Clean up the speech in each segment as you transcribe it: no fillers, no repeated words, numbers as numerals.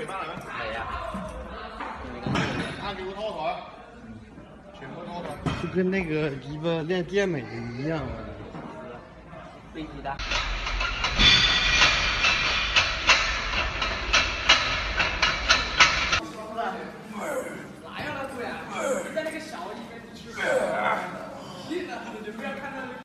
没呀。按给我掏团，全部掏团。就跟那个鸡巴练健美的一样。飞机的。哪样的鬼啊？你在那个小里面你去过？屁的，你不要看到那个。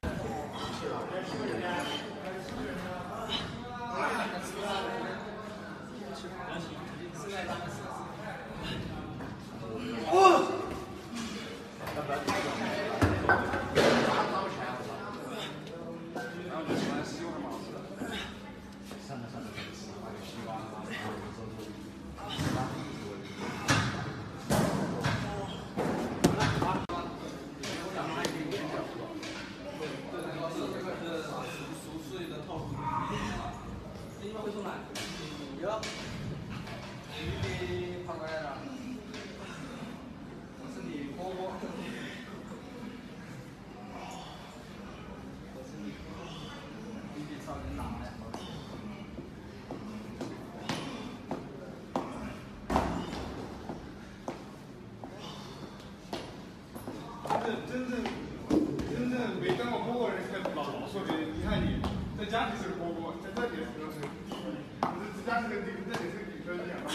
真正没当过播过的人才知道，老说的，你看你在家里是个播过，在这里是个是第一，在家是个顶，这里是个顶分两个。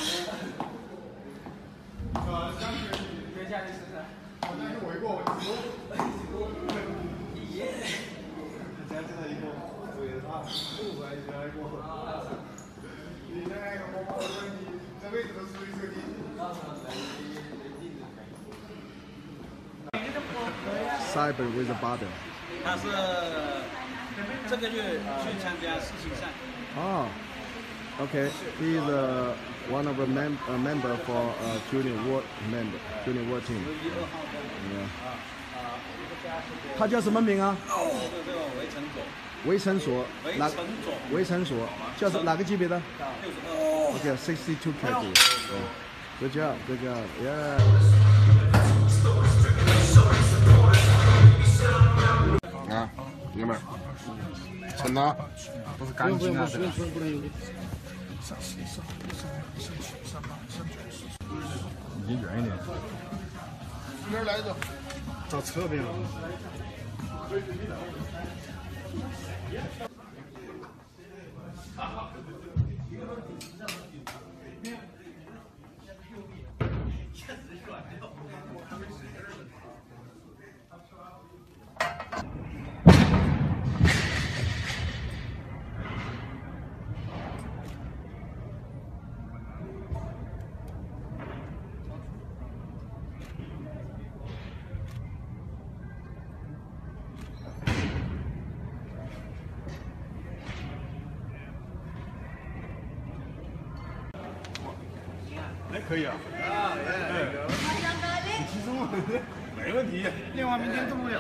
家里是在家里是啥？好像是我一个，我耶！这样子的一个，对他不管你来过。你那个播过，我说你这辈子都属于这个地。 Cyber with a bottle。他是这个月去参加世锦赛。哦 ，OK， he is one of the member for junior world team。他叫什么名啊？维城所。维城所，叫是哪个级别的 ？OK， 62 category。Good job, good job, yeah. 啊，哥们儿，称呐，都是干净啊，这个。离远一点。哪儿来的？到侧边了。那可以啊。啊，你轻松，没问题。练完明天动不了。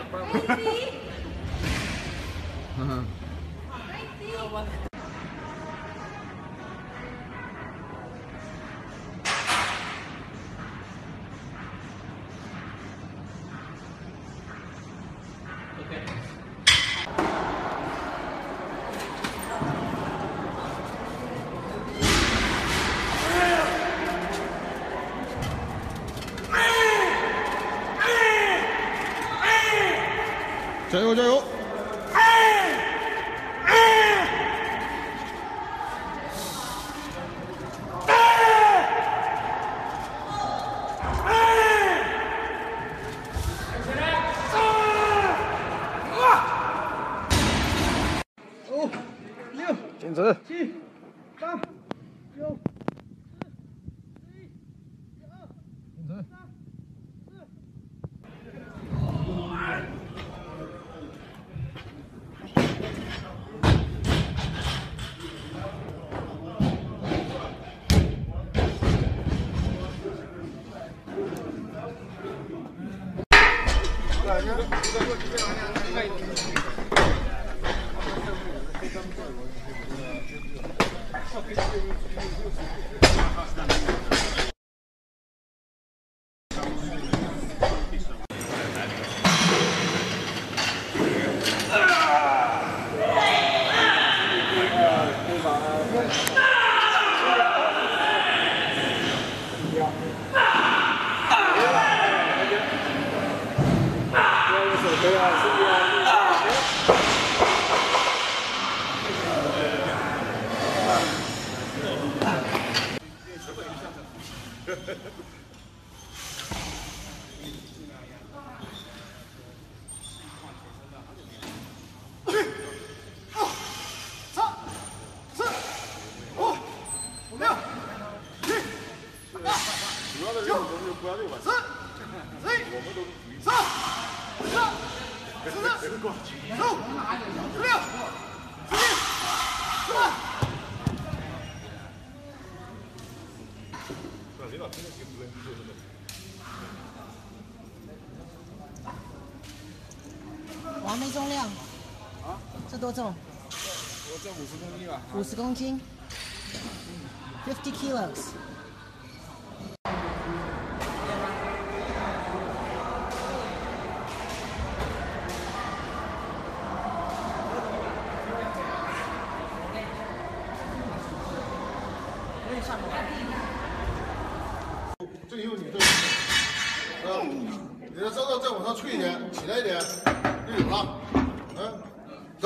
嗯哼。加油加油！5、6、静止。7、8、9、10、11、12、13、14。静止。对啊，身体啊。主要的任务就是不要这个晚上。我们都是属于4、领导听得挺不认真的。我还没重量。啊？这多重？我这50公斤啊。50公斤。50 kilos。这里有你的，你的身子再往上吹一点，起来一点，就有了。走，走，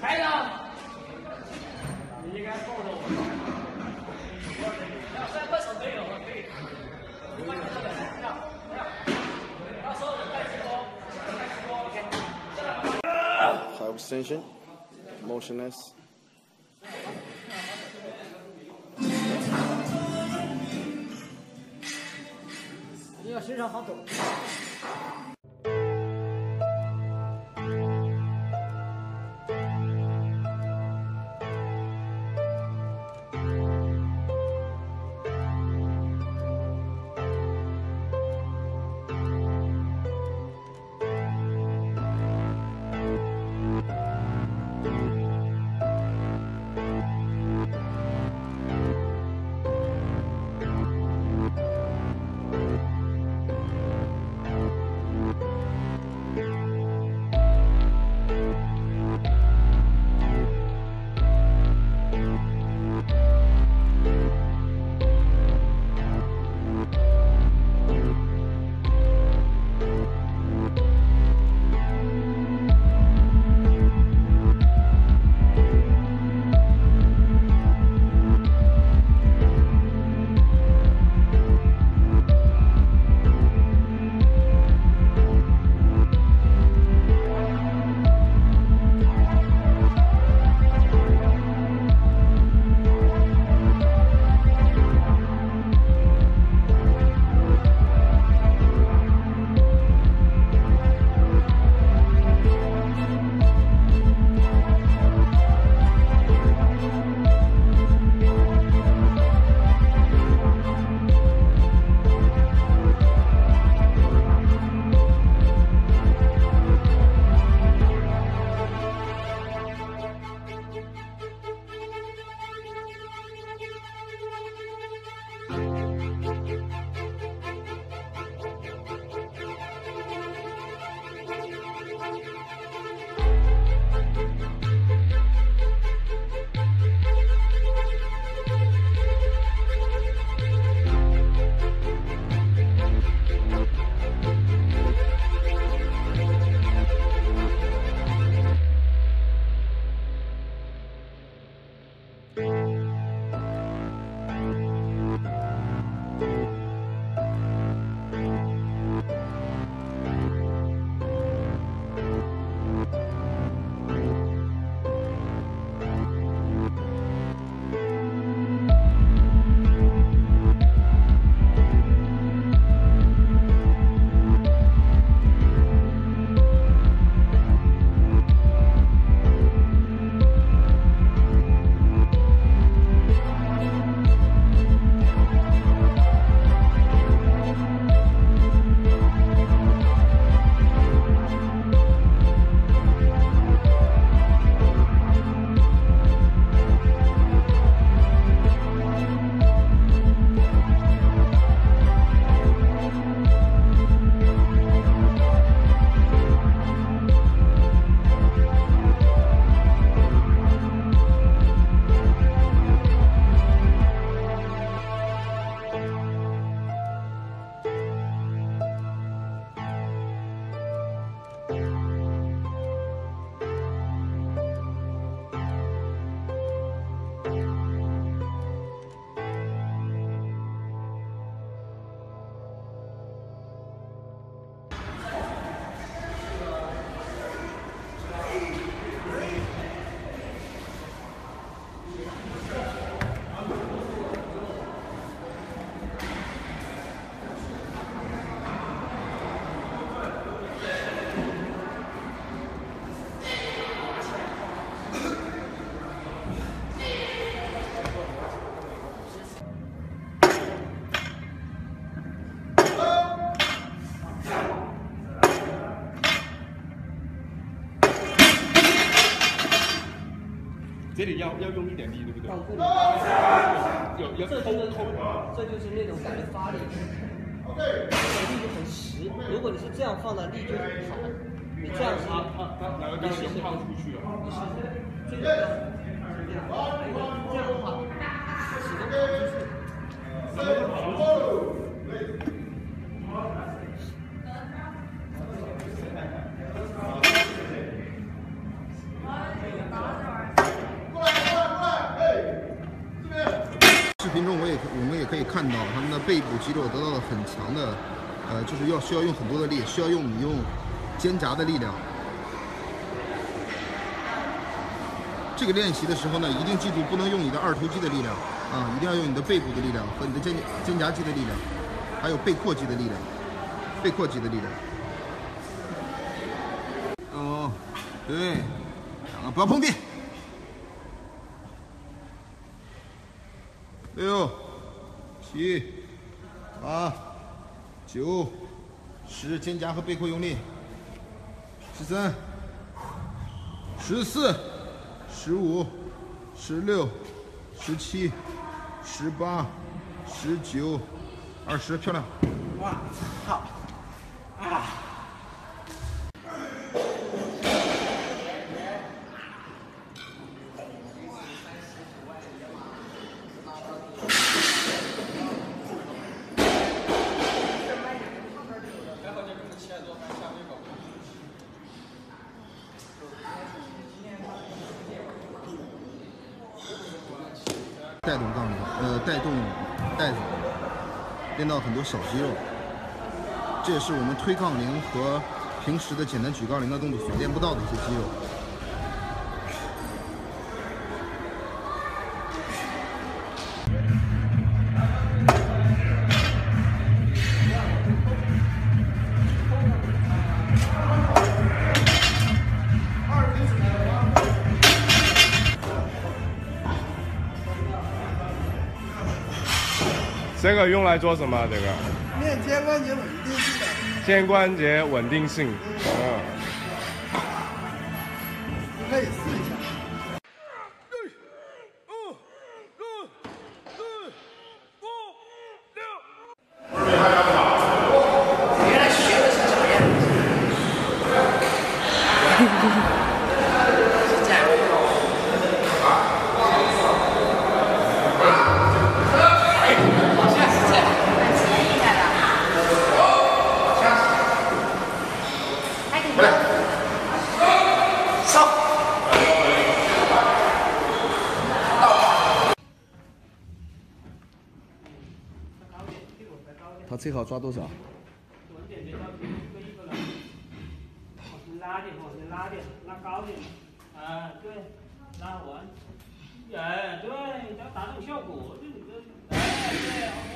排长，你应该抱着我。虽然快手可以了，可以。到时候带直播，OK。High extension, motionless. 你要身上好抖。这里要用一点力，对不对？要这就是那种感觉发力，力就很实。如果你是这样放的，力就很好。你这样是，哪个钢筋胖出去了？你试试，这个这样的话，始终跑出去。视频中我们也可以看到他们的背部肌肉得到了很强的，就是需要用很多的力，需要用肩胛的力量。这个练习的时候呢，一定记住不能用你的二头肌的力量啊，一定要用你的背部的力量和你的肩胛肌的力量，还有背阔肌的力量，哦，对，不要碰地。6、7、8、9、10，肩胛和背阔用力。13、14、15、16、17、18、19、20，漂亮！哇操！啊！带动杠铃，带动带子，练到很多小肌肉。这也是我们推杠铃和平时的简单举杠铃的动作所练不到的一些肌肉。这个用来做什么？这个练肩关节稳定性的。肩关节稳定性。你可以试一下。原来学的是这个样子。是这样。他最好抓多少？拉点，往前拉点，拉高点。啊，对，拉完。哎，对，要达到效果，这你这，哎，对 ，OK。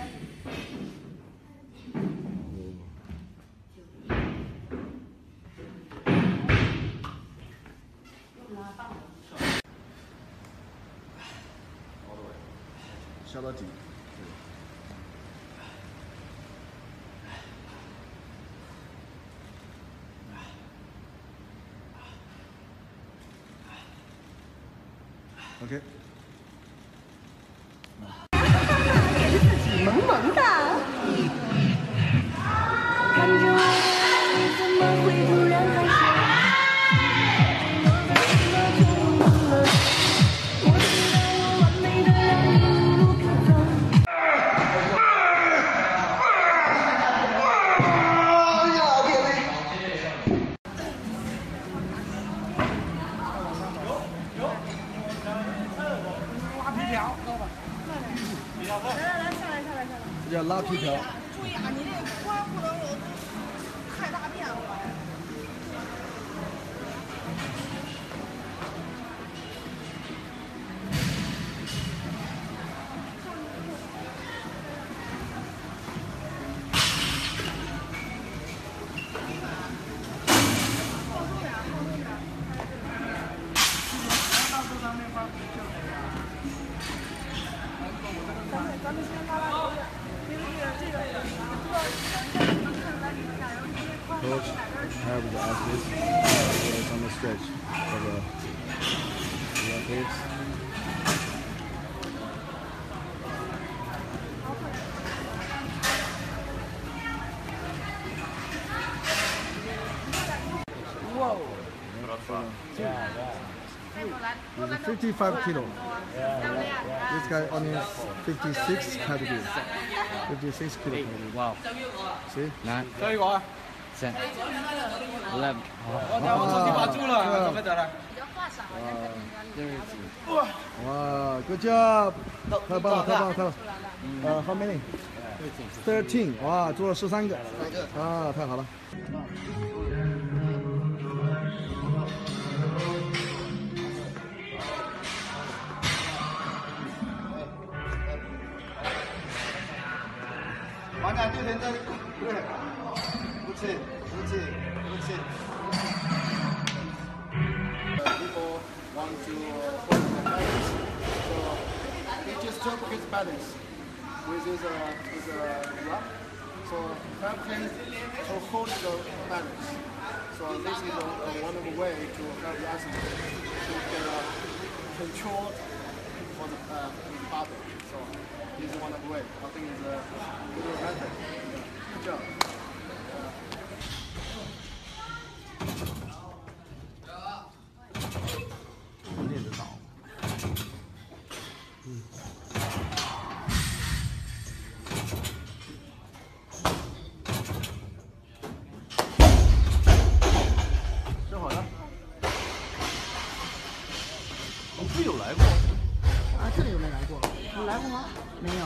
下到底。OK。萌萌的，看着我，你怎么会突然害羞？我知道我完美的让你无路可走。要拉皮条。注意啊，你这髋不能有太大变化。咱们先拉拉手点，因为这个Coach, I would ask this on the stretch of the hips. He's 55 kilo. This guy only 56 category. 56 kilo category. Wow. See? 9，最後一個啊，10，11。我終於把住了，準備得了。哇 ，Good job！ 太棒了，太棒了，太棒了。How many? 13。哇，做了13个。啊，太好了。往下对人的，对，不气，不气，不气。People want to hold the balance, so he just took his balance with his rock. So that can to hold the balance. So this is one of the way to help the athlete to get control for the barbell. So this is one of the way. I think it's a good method. Good job. 练得到。正好了。你是有来过？啊，这里有没来过？有来过吗？没有，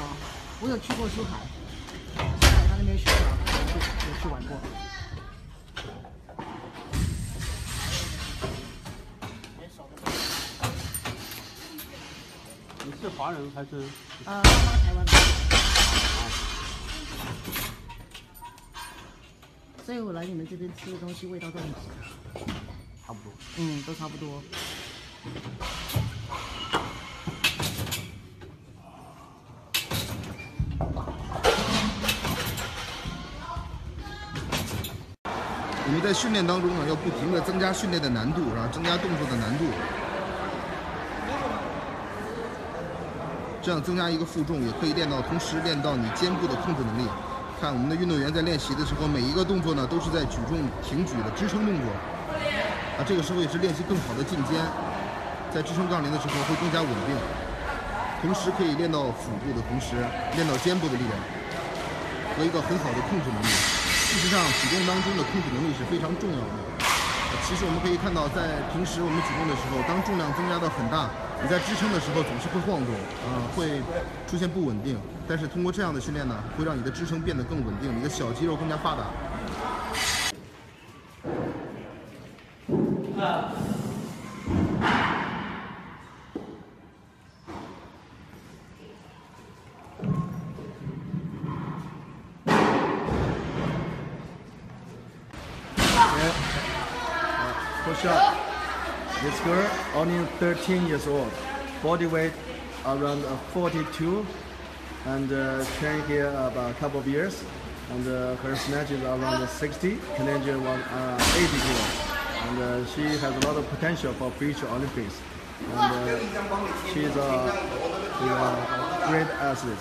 我有去过苏海，苏海他那边学校有去玩过。你是华人还是？妈妈台湾的。所以我来你们这边吃的东西味道都很像。差不多。嗯，都差不多。我们在训练当中呢，要不停地增加训练的难度，然后增加动作的难度，这样增加一个负重，也可以练到，同时练到你肩部的控制能力。看我们的运动员在练习的时候，每一个动作呢都是在举重挺举的支撑动作，啊，这个时候也是练习更好的进肩，在支撑杠铃的时候会更加稳定，同时可以练到腹部的同时，练到肩部的力量和一个很好的控制能力。事实上，举重当中的控制能力是非常重要的。其实我们可以看到，在平时我们举重的时候，当重量增加到很大，你在支撑的时候总是会晃动，会出现不稳定。但是通过这样的训练呢，会让你的支撑变得更稳定，你的小肌肉更加发达。Push up. This girl only 13 years old, body weight around 42, and trained here about a couple of years. And her snatch is around 60, Canadian one 80 kilo. And she has a lot of potential for future Olympics. And she's a great athlete.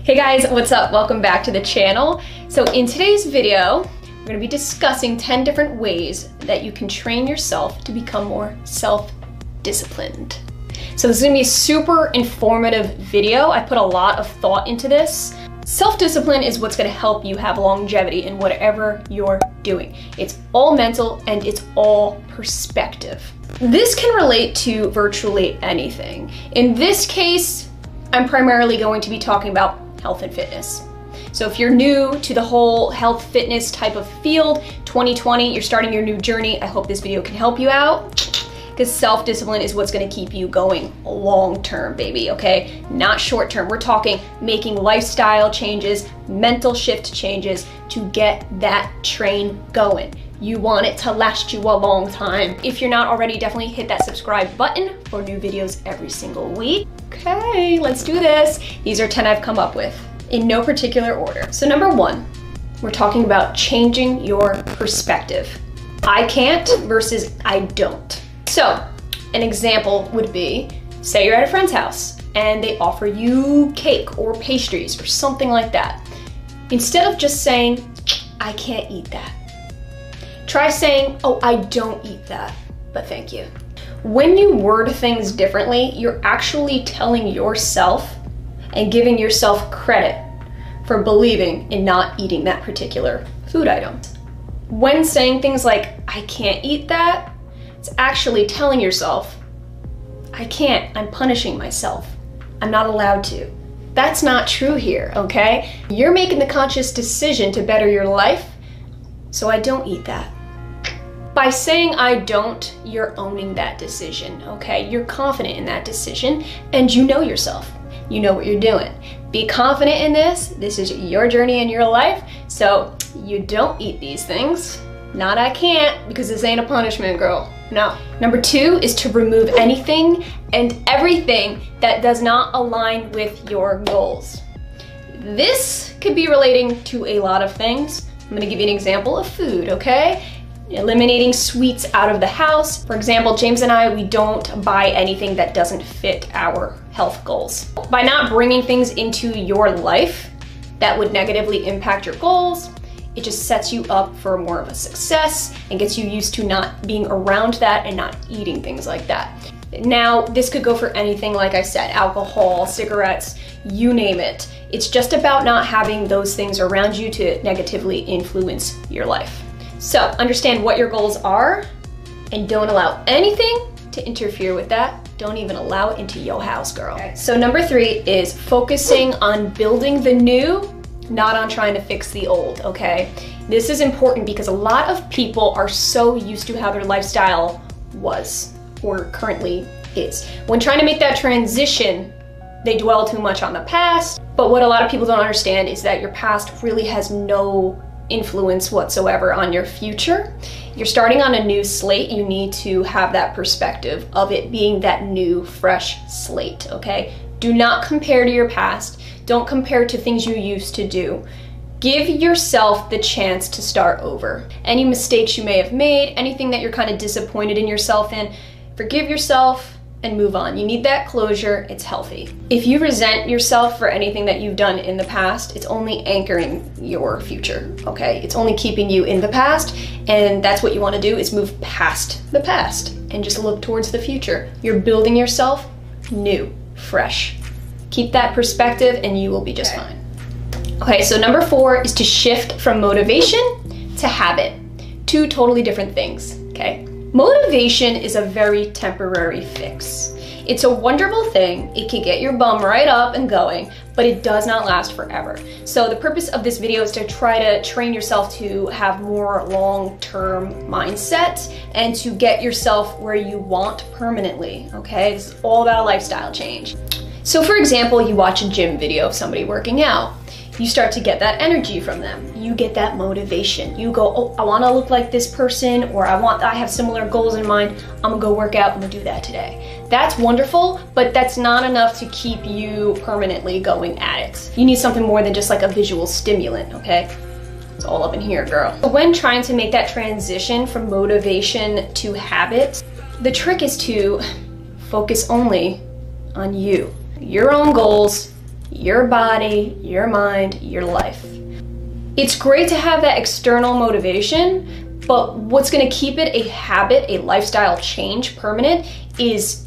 Hey guys, what's up? Welcome back to the channel. So in today's video, we're going to be discussing 10 different ways that you can train yourself to become more self-disciplined. So this is going to be a super informative video. I put a lot of thought into this. Self-discipline is what's going to help you have longevity in whatever you're doing. It's all mental and it's all perspective. This can relate to virtually anything. In this case, I'm primarily going to be talking about health and fitness. So if you're new to the whole health fitness type of field, 2020, you're starting your new journey, I hope this video can help you out, because self-discipline is what's gonna keep you going long-term, baby, okay? Not short-term. We're talking making lifestyle changes, mental shift changes to get that train going. You want it to last you a long time. If you're not already, definitely hit that subscribe button for new videos every single week. Okay, let's do this. These are 10 I've come up with in no particular order. So number 1, we're talking about changing your perspective. I can't versus I don't. So an example would be, say you're at a friend's house and they offer you cake or pastries or something like that. Instead of just saying, I can't eat that, try saying, oh, I don't eat that, but thank you. When you word things differently, you're actually telling yourself and giving yourself credit for believing in not eating that particular food item. When saying things like, I can't eat that, it's actually telling yourself, I can't, I'm punishing myself. I'm not allowed to. That's not true here, okay? You're making the conscious decision to better your life, so I don't eat that. By saying I don't, you're owning that decision, okay? You're confident in that decision, and you know yourself. You know what you're doing. Be confident in this. This is your journey in your life, so you don't eat these things. Not I can't, because this ain't a punishment, girl. No. Number 2 is to remove anything and everything that does not align with your goals. This could be relating to a lot of things. I'm gonna give you an example of food, okay? Eliminating sweets out of the house. For example, James and I, we don't buy anything that doesn't fit our health goals. By not bringing things into your life that would negatively impact your goals, it just sets you up for more of a success and gets you used to not being around that and not eating things like that. Now, this could go for anything, like I said, alcohol, cigarettes, you name it. It's just about not having those things around you to negatively influence your life. So understand what your goals are and don't allow anything to interfere with that. Don't even allow it into your house, girl. Okay. So number 3 is focusing on building the new, not on trying to fix the old, okay? This is important because a lot of people are so used to how their lifestyle was or currently is. When trying to make that transition, they dwell too much on the past, but what a lot of people don't understand is that your past really has no influence whatsoever on your future. You're starting on a new slate. You need to have that perspective of it being that new, fresh slate, okay? Do not compare to your past. Don't compare to things you used to do. Give yourself the chance to start over. Any mistakes you may have made, anything that you're kind of disappointed in yourself in, forgive yourself and move on. You need that closure. It's healthy. If you resent yourself for anything that you've done in the past, it's only anchoring your future, okay? It's only keeping you in the past, and that's what you want to do, is move past the past and just look towards the future. You're building yourself new, fresh. Keep that perspective and you will be just fine. Okay, so number 4 is to shift from motivation to habit. 2 totally different things, okay? Motivation is a very temporary fix. It's a wonderful thing. It can get your bum right up and going, but it does not last forever. So the purpose of this video is to try to train yourself to have more long-term mindset and to get yourself where you want permanently, okay? This is all about a lifestyle change. So for example, you watch a gym video of somebody working out. You start to get that energy from them. You get that motivation. You go, oh, I wanna look like this person, or I have similar goals in mind. I'm gonna go work out, I'm gonna do that today. That's wonderful, but that's not enough to keep you permanently going at it. You need something more than just like a visual stimulant, okay? It's all up in here, girl. When trying to make that transition from motivation to habit, the trick is to focus only on you, your own goals, your body, your mind, your life. It's great to have that external motivation, but what's gonna keep it a habit, a lifestyle change, permanent, is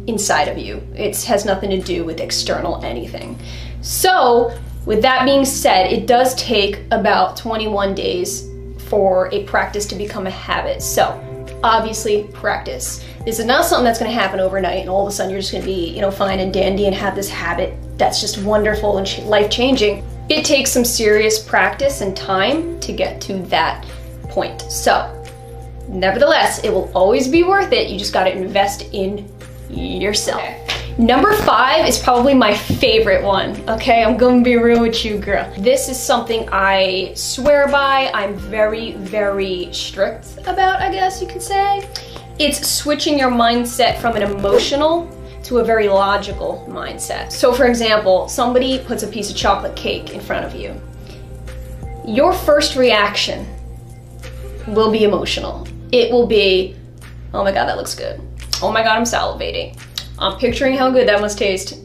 inside of you. It has nothing to do with external anything. So, with that being said, it does take about 21 days for a practice to become a habit. So, obviously, practice. This is not something that's gonna happen overnight and all of a sudden you're just gonna be, fine and dandy and have this habit that's just wonderful and life-changing. It takes some serious practice and time to get to that point. So, nevertheless, it will always be worth it. You just gotta invest in yourself. Okay. Number 5 is probably my favorite one, okay? I'm gonna be real with you, girl. This is something I swear by. I'm very, very strict about, I guess you could say. It's switching your mindset from an emotional to a very logical mindset. So for example, somebody puts a piece of chocolate cake in front of you. Your first reaction will be emotional. It will be, oh my God, that looks good. Oh my God, I'm salivating. I'm picturing how good that must taste.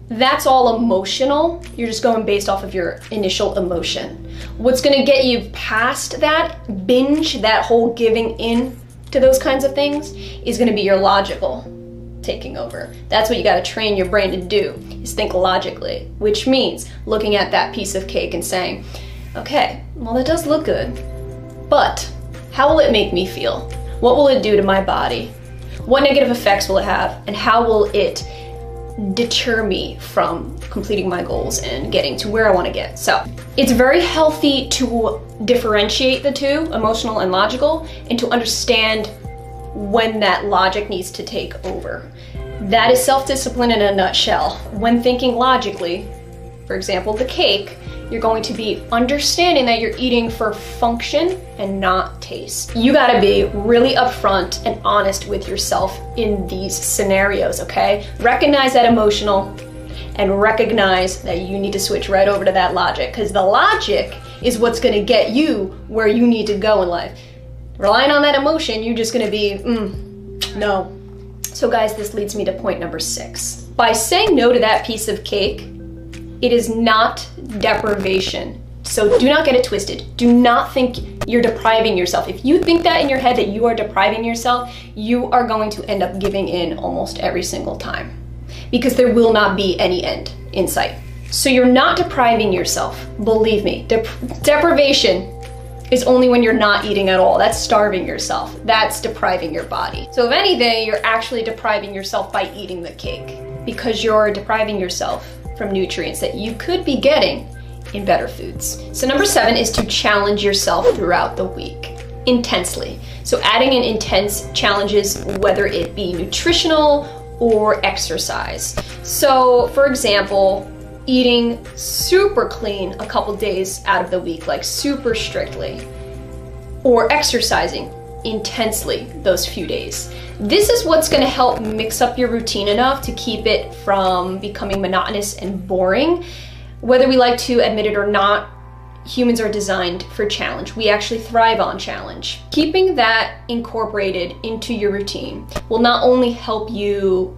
That's all emotional. You're just going based off of your initial emotion. What's gonna get you past that binge, that whole giving in to those kinds of things, is gonna be your logical taking over. That's what you gotta train your brain to do, is think logically, which means looking at that piece of cake and saying, okay, well that does look good, but how will it make me feel? What will it do to my body? What negative effects will it have? And how will it deter me from completing my goals and getting to where I want to get? So it's very healthy to differentiate the two, emotional and logical, and to understand when that logic needs to take over. That is self-discipline in a nutshell. When thinking logically, for example, the cake, you're going to be understanding that you're eating for function and not taste. You gotta be really upfront and honest with yourself in these scenarios, okay? Recognize that emotional and recognize that you need to switch right over to that logic, because the logic is what's gonna get you where you need to go in life. Relying on that emotion, you're just gonna be, no. So guys, this leads me to point number 6. By saying no to that piece of cake, it is not deprivation. So do not get it twisted. Do not think you're depriving yourself. If you think that in your head that you are depriving yourself, you are going to end up giving in almost every single time, because there will not be any end in sight. So you're not depriving yourself. Believe me, deprivation is only when you're not eating at all. That's starving yourself. That's depriving your body. So if anything, you're actually depriving yourself by eating the cake, because you're depriving yourself from nutrients that you could be getting in better foods. So number 7 is to challenge yourself throughout the week intensely. So adding in intense challenges, whether it be nutritional or exercise. So for example, eating super clean a couple days out of the week, like super strictly, or exercising intensely those few days. This is what's going to help mix up your routine enough to keep it from becoming monotonous and boring. Whether we like to admit it or not, humans are designed for challenge. We actually thrive on challenge. Keeping that incorporated into your routine will not only help you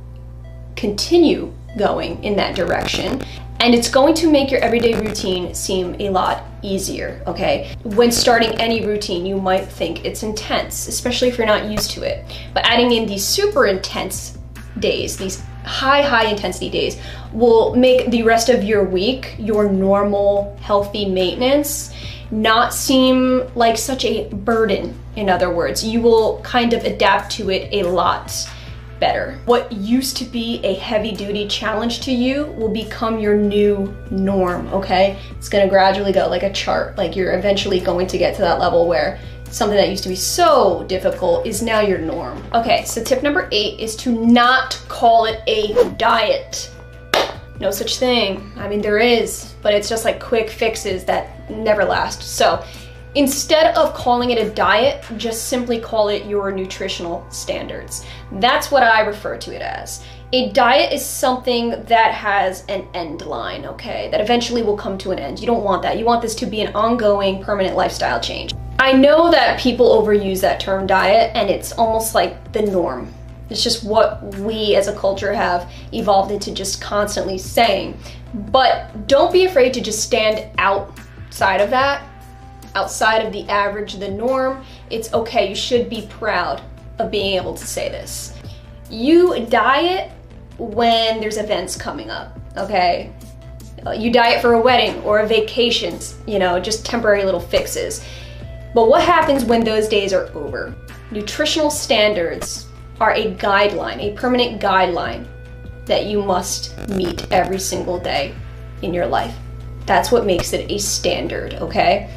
continue going in that direction, and it's going to make your everyday routine seem a lot easier, okay? When starting any routine, you might think it's intense, especially if you're not used to it. But adding in these super intense days, these high intensity days, will make the rest of your week, your normal, healthy maintenance, not seem like such a burden. In other words, you will kind of adapt to it a lot better. What used to be a heavy-duty challenge to you will become your new norm, okay? It's gonna gradually go like a chart, like you're eventually going to get to that level where something that used to be so difficult is now your norm. Okay, so tip number 8 is to not call it a diet. No such thing. I mean, there is, but it's just like quick fixes that never last. So instead of calling it a diet, just simply call it your nutritional standards. That's what I refer to it as. A diet is something that has an end line, okay? That eventually will come to an end. You don't want that. You want this to be an ongoing, permanent lifestyle change. I know that people overuse that term diet, and it's almost like the norm. It's just what we as a culture have evolved into just constantly saying. But don't be afraid to just stand outside of that. Outside of the average, the norm. It's okay, you should be proud of being able to say this. You diet when there's events coming up, okay? You diet for a wedding or a vacation, you know, just temporary little fixes. But what happens when those days are over? Nutritional standards are a guideline, a permanent guideline that you must meet every single day in your life. That's what makes it a standard, okay?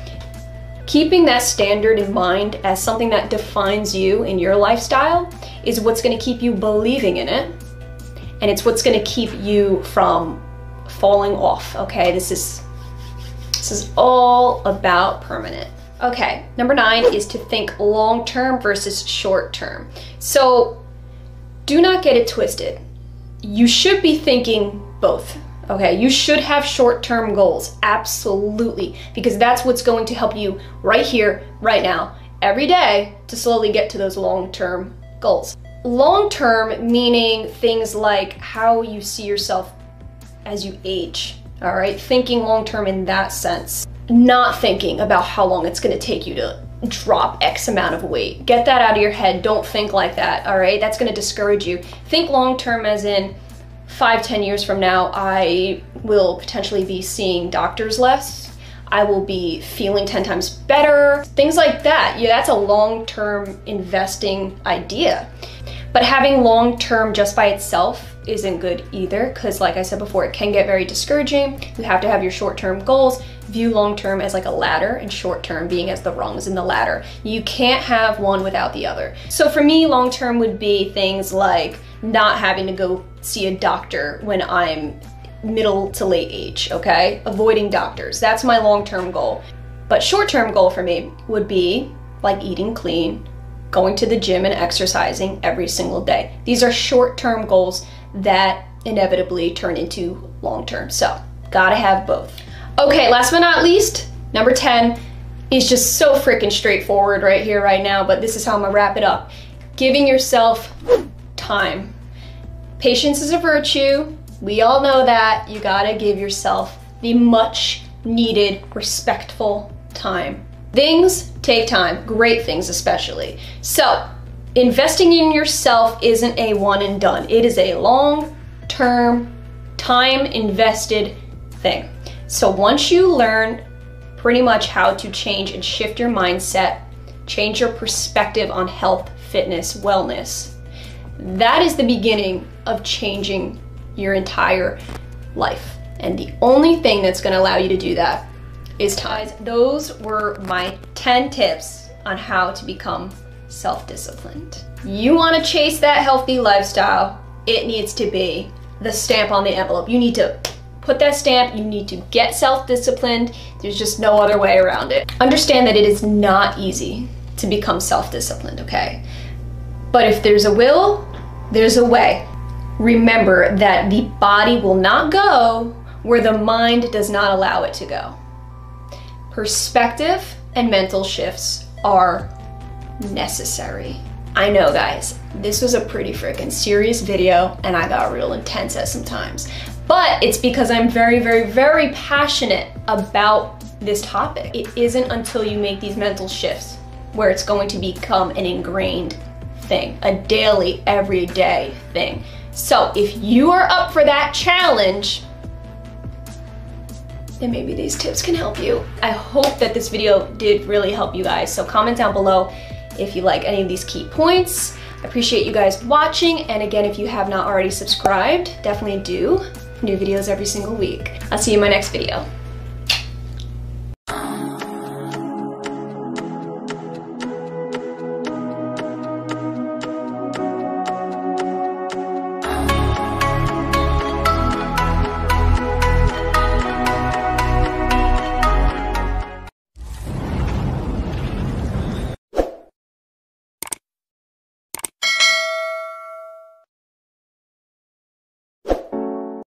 Keeping that standard in mind as something that defines you in your lifestyle is what's going to keep you believing in it and it's what's gonna keep you from falling off, okay? This is all about permanent. Okay, number 9 is to think long-term versus short-term. So do not get it twisted. You should be thinking both, okay? You should have short-term goals, absolutely, because that's what's going to help you right here, right now, every day to slowly get to those long-term goals. Long-term meaning things like how you see yourself as you age, all right? Thinking long-term in that sense. Not thinking about how long it's gonna take you to drop X amount of weight. Get that out of your head. Don't think like that, all right? That's gonna discourage you. Think long-term as in 5-10 years from now, I will potentially be seeing doctors less. I will be feeling 10 times better. Things like that. Yeah, that's a long-term investing idea. But having long-term just by itself isn't good either, because like I said before, it can get very discouraging. You have to have your short-term goals. View long-term as like a ladder and short-term being as the rungs in the ladder. You can't have one without the other. So for me, long-term would be things like not having to go see a doctor when I'm middle to late age, okay? Avoiding doctors, that's my long-term goal. But short-term goal for me would be like eating clean, going to the gym and exercising every single day. These are short-term goals that inevitably turn into long-term. So gotta have both. Okay, last but not least, number 10 is just so freaking straightforward right here, right now, but this is how I'm gonna wrap it up. Giving yourself time. Patience is a virtue. We all know that. You gotta give yourself the much needed, respectful time. Things take time, great things especially. So, investing in yourself isn't a one and done. It is a long-term, time-invested thing. So once you learn pretty much how to change and shift your mindset, change your perspective on health, fitness, wellness, that is the beginning of changing your entire life. And the only thing that's gonna allow you to do that is time. Those were my 10 tips on how to become self-disciplined. You wanna chase that healthy lifestyle, it needs to be the stamp on the envelope. You need to put that stamp, you need to get self-disciplined. There's just no other way around it. Understand that it is not easy to become self-disciplined, okay? But if there's a will, there's a way. Remember that the body will not go where the mind does not allow it to go. Perspective and mental shifts are necessary. I know, guys, this was a pretty freaking serious video and I got real intense at some times. But it's because I'm very, very, very passionate about this topic. It isn't until you make these mental shifts where it's going to become an ingrained thing, a daily, everyday thing. So if you are up for that challenge, then maybe these tips can help you. I hope that this video did really help you guys. So comment down below if you like any of these key points. I appreciate you guys watching. And again, if you have not already subscribed, definitely do. New videos every single week. I'll see you in my next video.